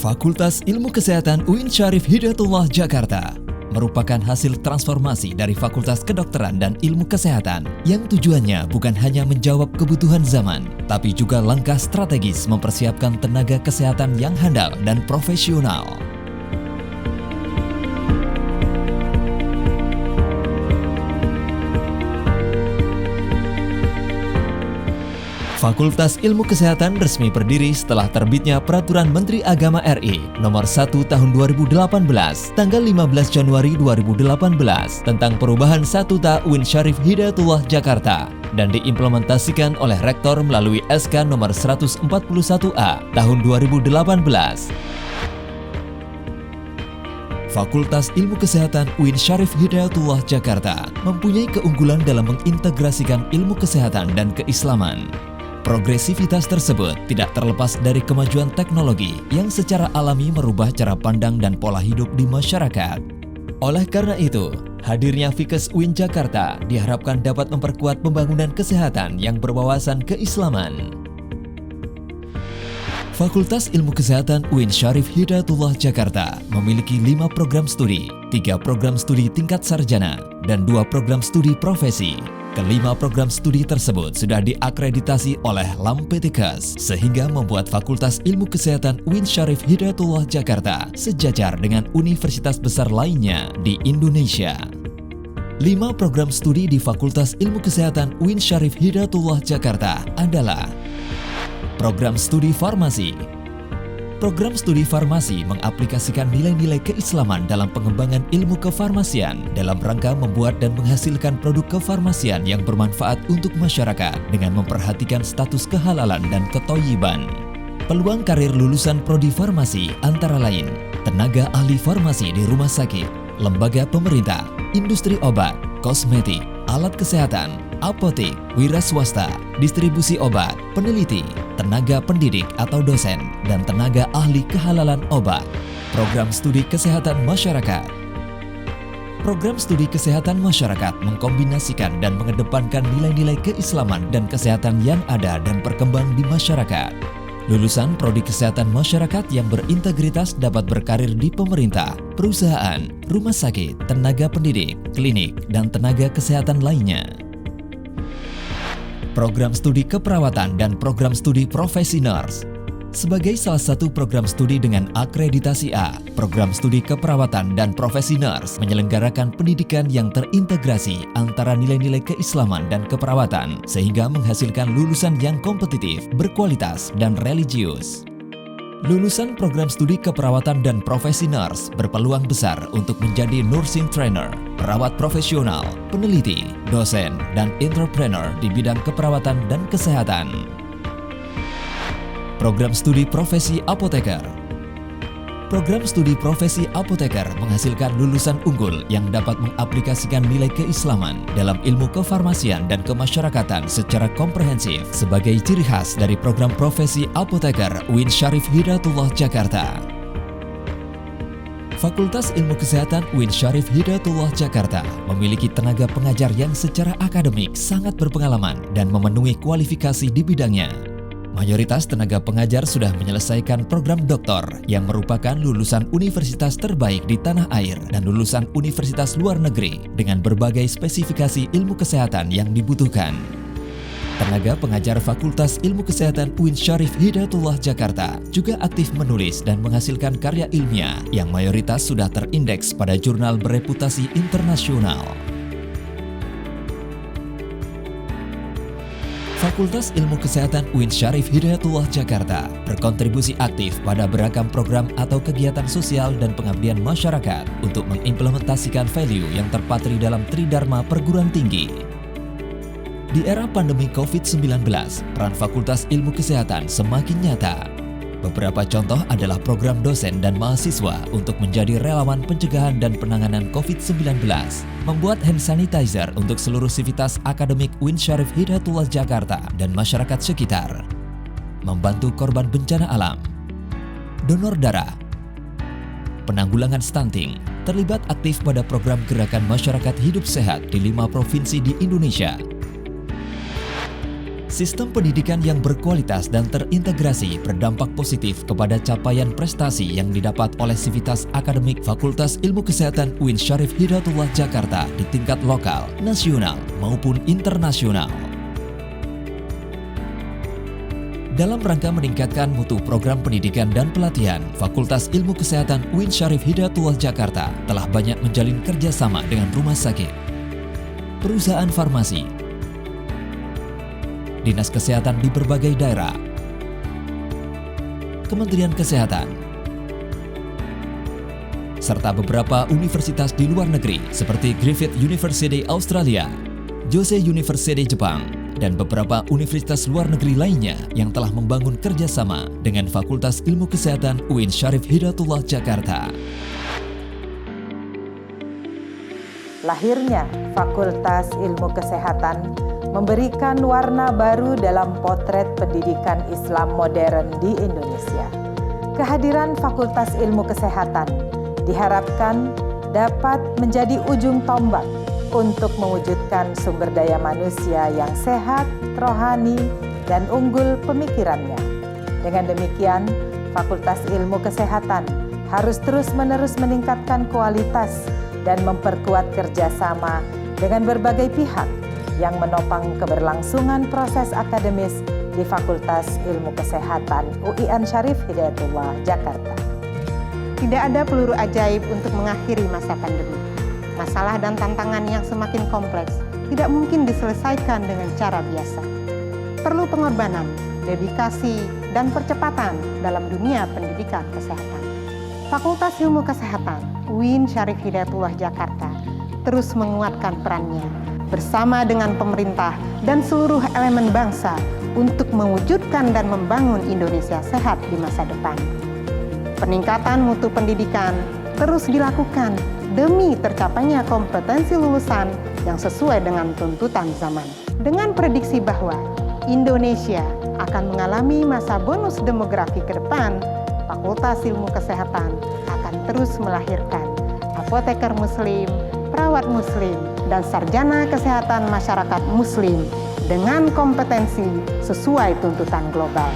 Fakultas Ilmu Kesehatan UIN Syarif Hidayatullah Jakarta merupakan hasil transformasi dari Fakultas Kedokteran dan Ilmu Kesehatan yang tujuannya bukan hanya menjawab kebutuhan zaman, tapi juga langkah strategis mempersiapkan tenaga kesehatan yang handal dan profesional. Fakultas Ilmu Kesehatan resmi berdiri setelah terbitnya Peraturan Menteri Agama RI Nomor 1 Tahun 2018 tanggal 15 Januari 2018 tentang perubahan statuta UIN Syarif Hidayatullah Jakarta dan diimplementasikan oleh Rektor melalui SK Nomor 141A Tahun 2018. Fakultas Ilmu Kesehatan UIN Syarif Hidayatullah Jakarta mempunyai keunggulan dalam mengintegrasikan ilmu kesehatan dan keislaman. Progresivitas tersebut tidak terlepas dari kemajuan teknologi yang secara alami merubah cara pandang dan pola hidup di masyarakat. Oleh karena itu, hadirnya Fikes UIN Jakarta diharapkan dapat memperkuat pembangunan kesehatan yang berwawasan keislaman. Fakultas Ilmu Kesehatan UIN Syarif Hidayatullah Jakarta memiliki 5 program studi, 3 program studi tingkat sarjana, dan 2 program studi profesi. Kelima program studi tersebut sudah diakreditasi oleh LAMPTKes sehingga membuat Fakultas Ilmu Kesehatan UIN Syarif Hidayatullah Jakarta sejajar dengan universitas besar lainnya di Indonesia. 5 program studi di Fakultas Ilmu Kesehatan UIN Syarif Hidayatullah Jakarta adalah Program Studi Farmasi. Program studi farmasi mengaplikasikan nilai-nilai keislaman dalam pengembangan ilmu kefarmasian dalam rangka membuat dan menghasilkan produk kefarmasian yang bermanfaat untuk masyarakat dengan memperhatikan status kehalalan dan ketoyiban. Peluang karir lulusan prodi farmasi antara lain tenaga ahli farmasi di rumah sakit, lembaga pemerintah, industri obat, kosmetik, alat kesehatan, apotek, wira swasta, distribusi obat, peneliti, tenaga pendidik atau dosen, dan tenaga ahli kehalalan obat. Program studi kesehatan masyarakat. Program studi kesehatan masyarakat mengkombinasikan dan mengedepankan nilai-nilai keislaman dan kesehatan yang ada dan berkembang di masyarakat. Lulusan prodi kesehatan masyarakat yang berintegritas dapat berkarir di pemerintah, perusahaan, rumah sakit, tenaga pendidik, klinik, dan tenaga kesehatan lainnya. Program studi keperawatan dan program studi profesi nurse. Sebagai salah satu program studi dengan akreditasi A, program studi keperawatan dan profesi nurse menyelenggarakan pendidikan yang terintegrasi antara nilai-nilai keislaman dan keperawatan sehingga menghasilkan lulusan yang kompetitif, berkualitas, dan religius. Lulusan program studi keperawatan dan profesi nurse berpeluang besar untuk menjadi nursing trainer, perawat profesional, peneliti, dosen, dan entrepreneur di bidang keperawatan dan kesehatan. Program studi profesi apoteker. Program studi profesi apoteker menghasilkan lulusan unggul yang dapat mengaplikasikan nilai keislaman dalam ilmu kefarmasian dan kemasyarakatan secara komprehensif sebagai ciri khas dari program profesi apoteker UIN Syarif Hidayatullah Jakarta. Fakultas Ilmu Kesehatan UIN Syarif Hidayatullah Jakarta memiliki tenaga pengajar yang secara akademik sangat berpengalaman dan memenuhi kualifikasi di bidangnya. Mayoritas tenaga pengajar sudah menyelesaikan program doktor yang merupakan lulusan universitas terbaik di tanah air dan lulusan universitas luar negeri dengan berbagai spesifikasi ilmu kesehatan yang dibutuhkan. Tenaga pengajar Fakultas Ilmu Kesehatan UIN Syarif Hidayatullah Jakarta juga aktif menulis dan menghasilkan karya ilmiah yang mayoritas sudah terindeks pada jurnal bereputasi internasional. Fakultas Ilmu Kesehatan UIN Syarif Hidayatullah Jakarta berkontribusi aktif pada beragam program atau kegiatan sosial dan pengabdian masyarakat untuk mengimplementasikan value yang terpatri dalam Tridharma Perguruan Tinggi. Di era pandemi COVID-19, peran Fakultas Ilmu Kesehatan semakin nyata. Beberapa contoh adalah program dosen dan mahasiswa untuk menjadi relawan pencegahan dan penanganan COVID-19, membuat hand sanitizer untuk seluruh sivitas akademik UIN Syarif Hidayatullah Jakarta dan masyarakat sekitar, membantu korban bencana alam, donor darah, penanggulangan stunting, terlibat aktif pada program gerakan masyarakat hidup sehat di 5 provinsi di Indonesia. Sistem pendidikan yang berkualitas dan terintegrasi berdampak positif kepada capaian prestasi yang didapat oleh sivitas akademik Fakultas Ilmu Kesehatan UIN Syarif Hidayatullah Jakarta di tingkat lokal, nasional, maupun internasional. Dalam rangka meningkatkan mutu program pendidikan dan pelatihan, Fakultas Ilmu Kesehatan UIN Syarif Hidayatullah Jakarta telah banyak menjalin kerjasama dengan rumah sakit, perusahaan farmasi, Dinas Kesehatan di berbagai daerah, Kementerian Kesehatan, serta beberapa universitas di luar negeri seperti Griffith University Australia, Jose University Jepang, dan beberapa universitas luar negeri lainnya yang telah membangun kerjasama dengan Fakultas Ilmu Kesehatan UIN Syarif Hidayatullah Jakarta. Lahirnya Fakultas Ilmu Kesehatan memberikan warna baru dalam potret pendidikan Islam modern di Indonesia. Kehadiran Fakultas Ilmu Kesehatan diharapkan dapat menjadi ujung tombak untuk mewujudkan sumber daya manusia yang sehat, rohani, dan unggul pemikirannya. Dengan demikian, Fakultas Ilmu Kesehatan harus terus-menerus meningkatkan kualitas dan memperkuat kerjasama dengan berbagai pihak yang menopang keberlangsungan proses akademis di Fakultas Ilmu Kesehatan UIN Syarif Hidayatullah Jakarta. Tidak ada peluru ajaib untuk mengakhiri masa pandemi. Masalah dan tantangan yang semakin kompleks tidak mungkin diselesaikan dengan cara biasa. Perlu pengorbanan, dedikasi, dan percepatan dalam dunia pendidikan kesehatan. Fakultas Ilmu Kesehatan UIN Syarif Hidayatullah Jakarta terus menguatkan perannya bersama dengan pemerintah dan seluruh elemen bangsa untuk mewujudkan dan membangun Indonesia sehat di masa depan. Peningkatan mutu pendidikan terus dilakukan demi tercapainya kompetensi lulusan yang sesuai dengan tuntutan zaman. Dengan prediksi bahwa Indonesia akan mengalami masa bonus demografi ke depan, Fakultas Ilmu Kesehatan akan terus melahirkan apoteker muslim, perawat muslim, dan sarjana kesehatan masyarakat muslim dengan kompetensi sesuai tuntutan global.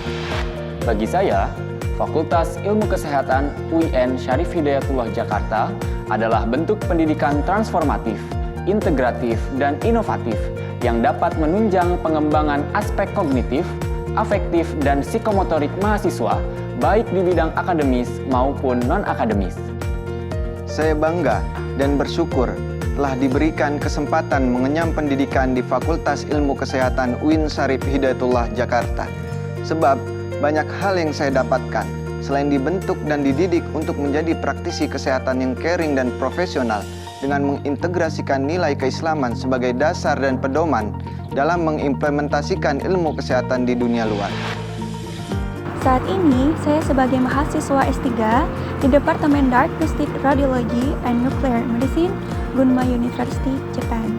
Bagi saya, Fakultas Ilmu Kesehatan UIN Syarif Hidayatullah Jakarta adalah bentuk pendidikan transformatif, integratif, dan inovatif yang dapat menunjang pengembangan aspek kognitif, afektif, dan psikomotorik mahasiswa, baik di bidang akademis maupun non-akademis. Saya bangga dan bersyukur telah diberikan kesempatan mengenyam pendidikan di Fakultas Ilmu Kesehatan UIN Syarif Hidayatullah Jakarta. Sebab banyak hal yang saya dapatkan selain dibentuk dan dididik untuk menjadi praktisi kesehatan yang caring dan profesional dengan mengintegrasikan nilai keislaman sebagai dasar dan pedoman dalam mengimplementasikan ilmu kesehatan di dunia luar. Saat ini, saya sebagai mahasiswa S3 di Departemen Diagnostic Radiology and Nuclear Medicine, Gunma University, Jepang.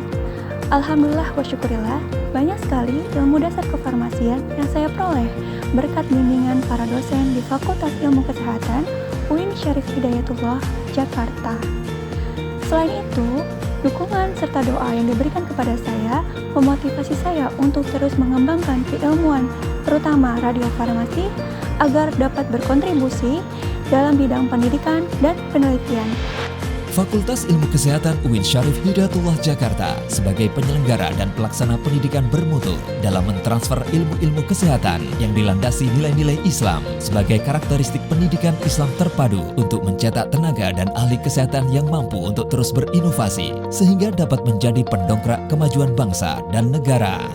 Alhamdulillah wa syukurillah, banyak sekali ilmu dasar kefarmasian yang saya peroleh berkat bimbingan para dosen di Fakultas Ilmu Kesehatan UIN Syarif Hidayatullah Jakarta. Selain itu, dukungan serta doa yang diberikan kepada saya memotivasi saya untuk terus mengembangkan keilmuan, terutama radiofarmasi, agar dapat berkontribusi dalam bidang pendidikan dan penelitian. Fakultas Ilmu Kesehatan UIN Syarif Hidayatullah Jakarta sebagai penyelenggara dan pelaksana pendidikan bermutu dalam mentransfer ilmu-ilmu kesehatan yang dilandasi nilai-nilai Islam sebagai karakteristik pendidikan Islam terpadu untuk mencetak tenaga dan ahli kesehatan yang mampu untuk terus berinovasi sehingga dapat menjadi pendongkrak kemajuan bangsa dan negara.